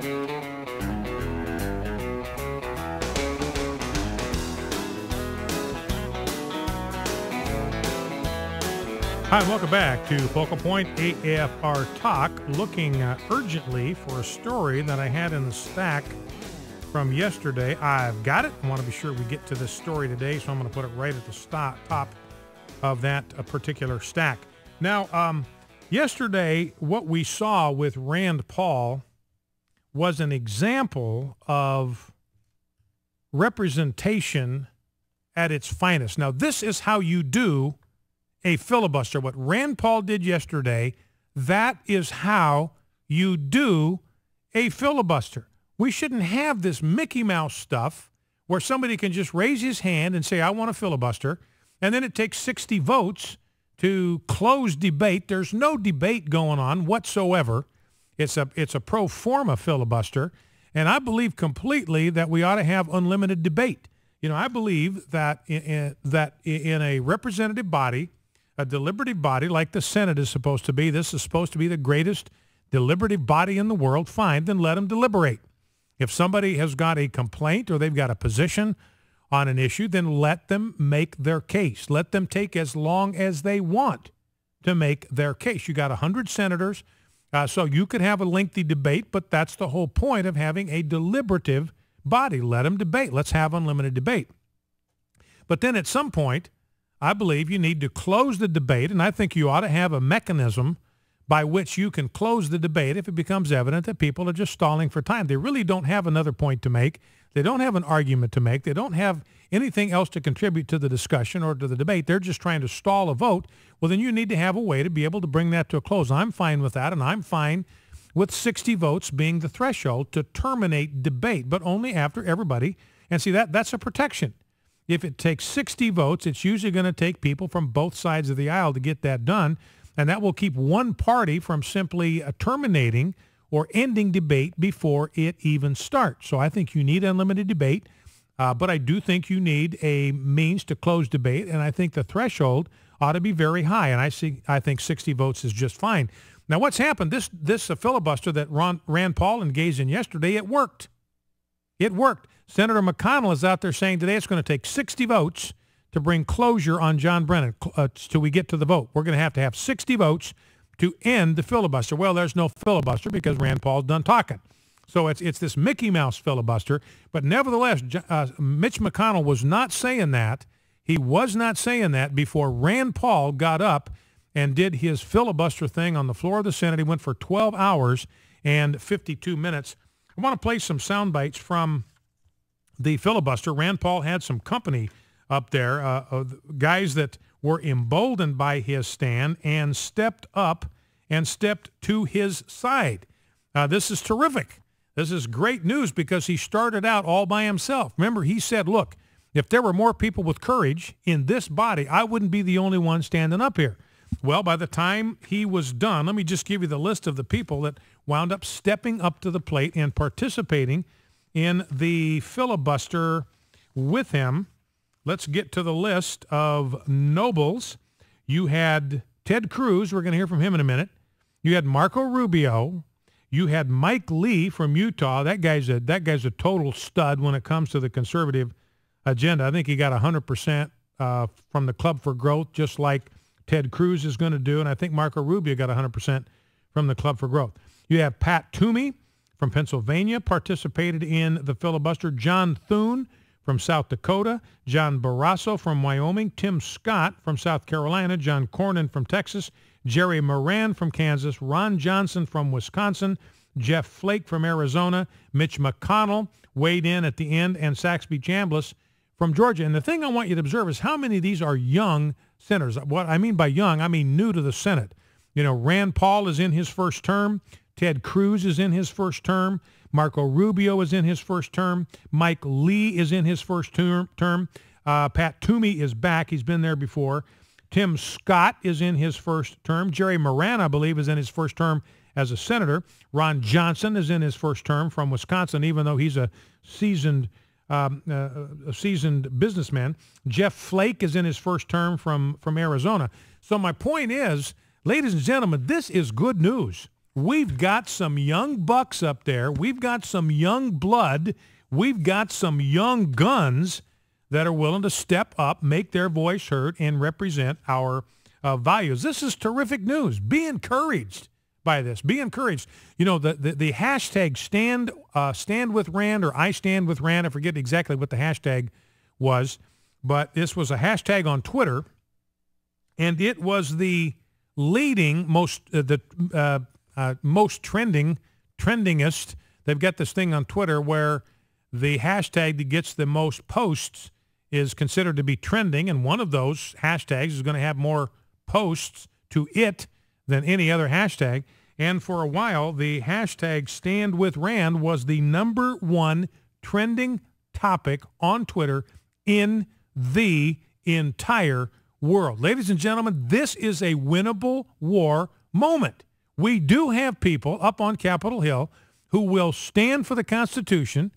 Hi, welcome back to Focal Point AFR Talk, looking urgently for a story that I had in the stack from yesterday. I've got it. I want to be sure we get to this story today, so I'm going to put it right at the top of that particular stack. Now, yesterday, what we saw with Rand Paul was an example of representation at its finest. Now, this is how you do a filibuster. What Rand Paul did yesterday, that is how you do a filibuster. We shouldn't have this Mickey Mouse stuff where somebody can just raise his hand and say, I want a filibuster, and then it takes 60 votes to close debate. There's no debate going on whatsoever. It's a pro forma filibuster, and I believe completely that we ought to have unlimited debate. You know, I believe that in a representative body, a deliberative body like the Senate is supposed to be, this is supposed to be the greatest deliberative body in the world, fine, then let them deliberate. If somebody has got a complaint or they've got a position on an issue, then let them make their case. Let them take as long as they want to make their case. You got 100 senators, so you could have a lengthy debate, but that's the whole point of having a deliberative body. Let them debate. Let's have unlimited debate. But then at some point, I believe you need to close the debate, and I think you ought to have a mechanism by which you can close the debate if it becomes evident that people are just stalling for time. They really don't have another point to make. They don't have an argument to make. They don't have anything else to contribute to the discussion or to the debate. They're just trying to stall a vote. Well, then you need to have a way to be able to bring that to a close. I'm fine with that, and I'm fine with 60 votes being the threshold to terminate debate, but only after everybody. And see, that's a protection. If it takes 60 votes, it's usually going to take people from both sides of the aisle to get that done, and that will keep one party from simply terminating or ending debate before it even starts. So I think you need unlimited debate, but I do think you need a means to close debate, and I think the threshold ought to be very high, and I think 60 votes is just fine. Now, what's happened? This filibuster that Rand Paul engaged in yesterday, it worked. It worked. Senator McConnell is out there saying today it's going to take 60 votes to bring closure on John Brennan till we get to the vote. We're going to have 60 votes to end the filibuster. Well, there's no filibuster because Rand Paul's done talking. So it's this Mickey Mouse filibuster. But nevertheless, Mitch McConnell was not saying that. He was not saying that before Rand Paul got up and did his filibuster thing on the floor of the Senate. He went for 12 hours and 52 minutes. I want to play some sound bites from the filibuster. Rand Paul had some company up there, guys that were emboldened by his stand and stepped up and stepped to his side. This is terrific. This is great news because he started out all by himself. Remember, he said, look, if there were more people with courage in this body, I wouldn't be the only one standing up here. Well, by the time he was done, let me just give you the list of the people that wound up stepping up to the plate and participating in the filibuster with him. Let's get to the list of nobles. You had Ted Cruz. We're going to hear from him in a minute. You had Marco Rubio. You had Mike Lee from Utah. That guy's a total stud when it comes to the conservative agenda. I think he got 100% from the Club for Growth, just like Ted Cruz is going to do, and I think Marco Rubio got 100% from the Club for Growth. You have Pat Toomey from Pennsylvania participated in the filibuster. John Thune from South Dakota. John Barrasso from Wyoming. Tim Scott from South Carolina. John Cornyn from Texas. Jerry Moran from Kansas. Ron Johnson from Wisconsin. Jeff Flake from Arizona. Mitch McConnell weighed in at the end, and Saxby Chambliss from Georgia. And the thing I want you to observe is how many of these are young senators. What I mean by young, I mean new to the Senate. You know, Rand Paul is in his first term. Ted Cruz is in his first term. Marco Rubio is in his first term. Mike Lee is in his first term. Pat Toomey is back. He's been there before. Tim Scott is in his first term. Jerry Moran, I believe, is in his first term as a senator. Ron Johnson is in his first term from Wisconsin, even though he's a seasoned businessman. Jeff Flake is in his first term from Arizona. So my point is, ladies and gentlemen, this is good news. we've got some young bucks up there. We've got some young blood. We've got some young guns that are willing to step up, make their voice heard, and represent our values. This is terrific news. Be encouraged by this. Be encouraged. You know, the hashtag stand with Rand, or I stand with Rand. I forget exactly what the hashtag was, but this was a hashtag on Twitter, and it was the leading most trendingest. They've got this thing on Twitter where the hashtag that gets the most posts is considered to be trending, and one of those hashtags is going to have more posts to it than any other hashtag. And for a while, the hashtag Stand With Rand was the #1 trending topic on Twitter in the entire world. Ladies and gentlemen, this is a winnable war moment. We do have people up on Capitol Hill who will stand for the Constitution,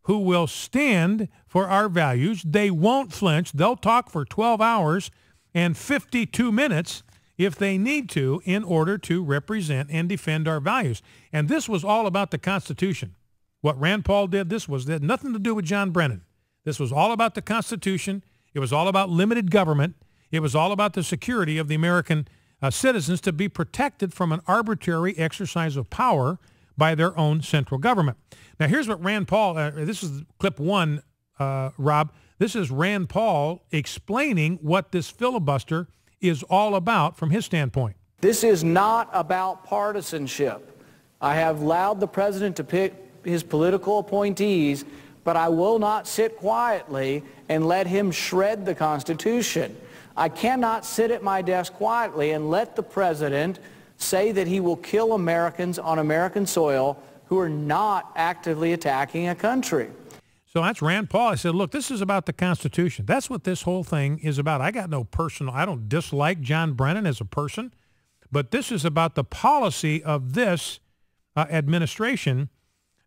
who will stand for our values. They won't flinch. They'll talk for 12 hours and 52 minutes if they need to in order to represent and defend our values. And this was all about the Constitution. What Rand Paul did, this had nothing to do with John Brennan. This was all about the Constitution. It was all about limited government. It was all about the security of the American citizens to be protected from an arbitrary exercise of power by their own central government. Now, here's what Rand Paul, this is clip 1, Rob. This is Rand Paul explaining what this filibuster is all about from his standpoint. This is not about partisanship. I have allowed the president to pick his political appointees, but I will not sit quietly and let him shred the Constitution. I cannot sit at my desk quietly and let the president say that he will kill Americans on American soil who are not actively attacking a country. So that's Rand Paul. I said, look, this is about the Constitution. That's what this whole thing is about. I don't dislike John Brennan as a person, but this is about the policy of this administration.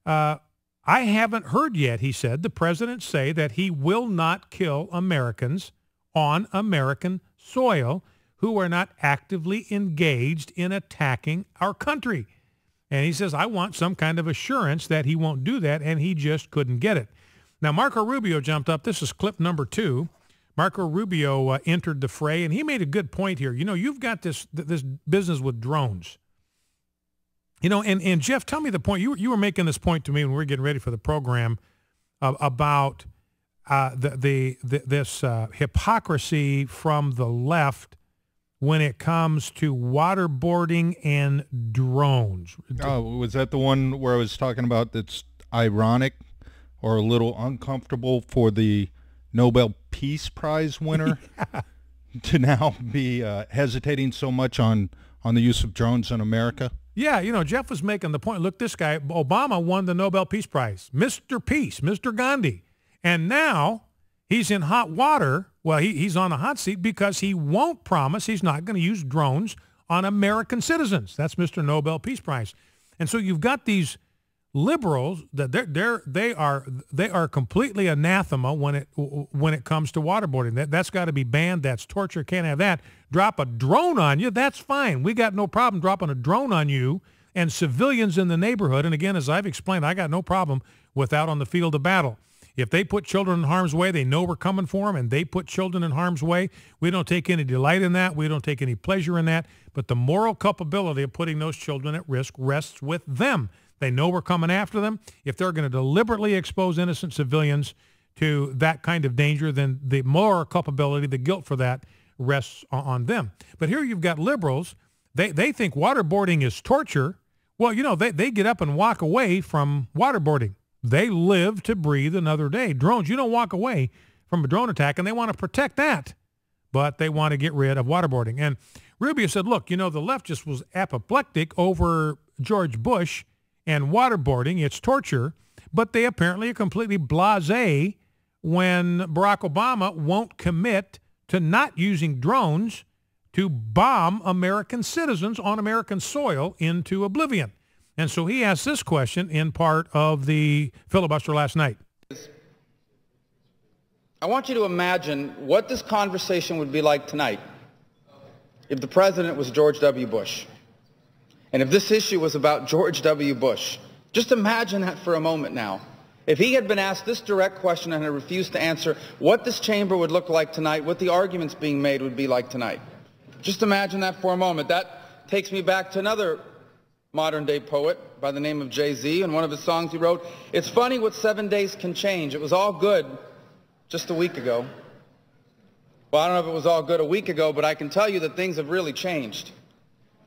I haven't heard yet, he said, the president say that he will not kill Americans on American soil who are not actively engaged in attacking our country. And he says, I want some kind of assurance that he won't do that, and he just couldn't get it. Now, Marco Rubio jumped up. This is clip number 2. Marco Rubio entered the fray, and he made a good point here. You know, you've got this business with drones. You know, and Jeff, tell me the point. You were making this point to me when we were getting ready for the program about this hypocrisy from the left when it comes to waterboarding and drones. Oh, was that the one where I was talking about that's ironic or a little uncomfortable for the Nobel Peace Prize winner to now be hesitating so much on the use of drones in America? Yeah, you know, Jeff was making the point. Look, this guy, Obama won the Nobel Peace Prize, Mr. Peace, Mr. Gandhi. And now he's in hot water. Well, he's on the hot seat because he won't promise he's not going to use drones on American citizens. That's Mr. Nobel Peace Prize. And so you've got these liberals that they are completely anathema when it comes to waterboarding. That's got to be banned. That's torture. Can't have that. Drop a drone on you, that's fine. We got no problem dropping a drone on you and civilians in the neighborhood. And again, as I've explained, I got no problem with that on the field of battle. If they put children in harm's way, they know we're coming for them, and they put children in harm's way. We don't take any delight in that. We don't take any pleasure in that. But the moral culpability of putting those children at risk rests with them. They know we're coming after them. If they're going to deliberately expose innocent civilians to that kind of danger, then the moral culpability, the guilt for that rests on them. But here you've got liberals. They think waterboarding is torture. Well, you know, they get up and walk away from waterboarding. They live to breathe another day. Drones, you don't walk away from a drone attack, and they want to protect that, but they want to get rid of waterboarding. And Rubio said, look, you know, the left just was apoplectic over George Bush and waterboarding. It's torture, but they apparently are completely blasé when Barack Obama won't commit to not using drones to bomb American citizens on American soil into oblivion. And so he asked this question in part of the filibuster last night. I want you to imagine what this conversation would be like tonight if the president was George W. Bush. And if this issue was about George W. Bush, just imagine that for a moment now. If he had been asked this direct question and had refused to answer what this chamber would look like tonight, what the arguments being made would be like tonight. Just imagine that for a moment. That takes me back to another modern-day poet by the name of Jay-Z. In one of his songs he wrote, "It's funny what 7 days can change. It was all good just a week ago." Well, I don't know if it was all good a week ago, but I can tell you that things have really changed.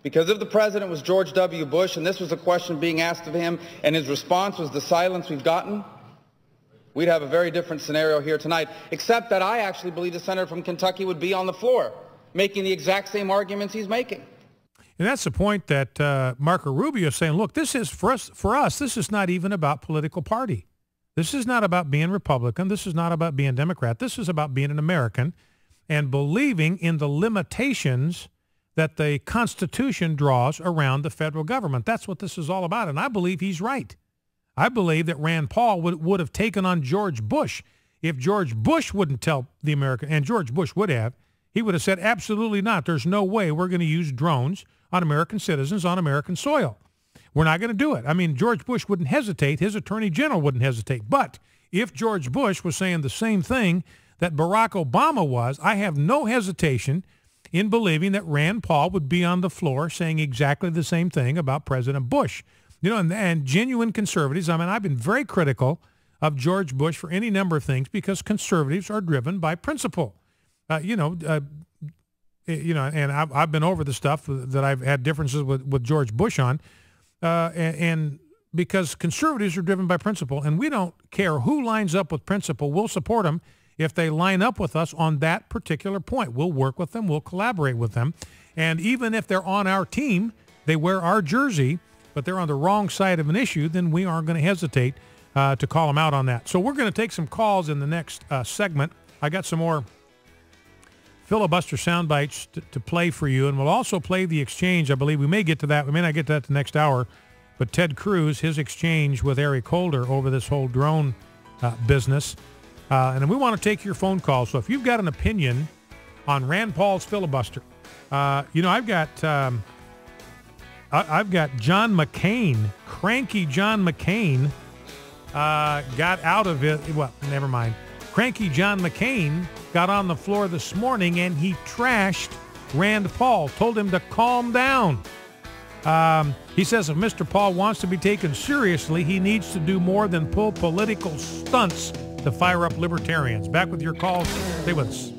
Because if the president was George W. Bush and this was a question being asked of him and his response was the silence we've gotten, we'd have a very different scenario here tonight, except that I actually believe the senator from Kentucky would be on the floor making the exact same arguments he's making. And that's the point that Marco Rubio is saying, look, this is for us, this is not even about political party. This is not about being Republican. This is not about being Democrat. This is about being an American and believing in the limitations that the Constitution draws around the federal government. That's what this is all about, and I believe he's right. I believe that Rand Paul would have taken on George Bush if George Bush wouldn't tell the American, and George Bush would have, he would have said, absolutely not. There's no way we're going to use drones on American citizens on American soil. We're not going to do it. I mean, George Bush wouldn't hesitate. His attorney general wouldn't hesitate. But if George Bush was saying the same thing that Barack Obama was, I have no hesitation in believing that Rand Paul would be on the floor saying exactly the same thing about President Bush. You know, and genuine conservatives, I mean, I've been very critical of George Bush for any number of things because conservatives are driven by principle. And I've been over the stuff that I've had differences with George Bush on, and because conservatives are driven by principle, and we don't care who lines up with principle. We'll support them if they line up with us on that particular point. We'll work with them. We'll collaborate with them. And even if they're on our team, they wear our jersey, but they're on the wrong side of an issue, then we aren't going to hesitate to call them out on that. So we're going to take some calls in the next segment. I got some more filibuster sound bites to play for you, and we'll also play the exchange. I believe we may get to that. We may not get to that the next hour, but Ted Cruz, his exchange with Eric Holder over this whole drone business. And we want to take your phone calls. So if you've got an opinion on Rand Paul's filibuster, I've got John McCain, cranky John McCain, got out of it. Well, never mind. Cranky John McCain got on the floor this morning and he trashed Rand Paul, told him to calm down. He says if Mr. Paul wants to be taken seriously, he needs to do more than pull political stunts to fire up libertarians. Back with your calls. Stay with us.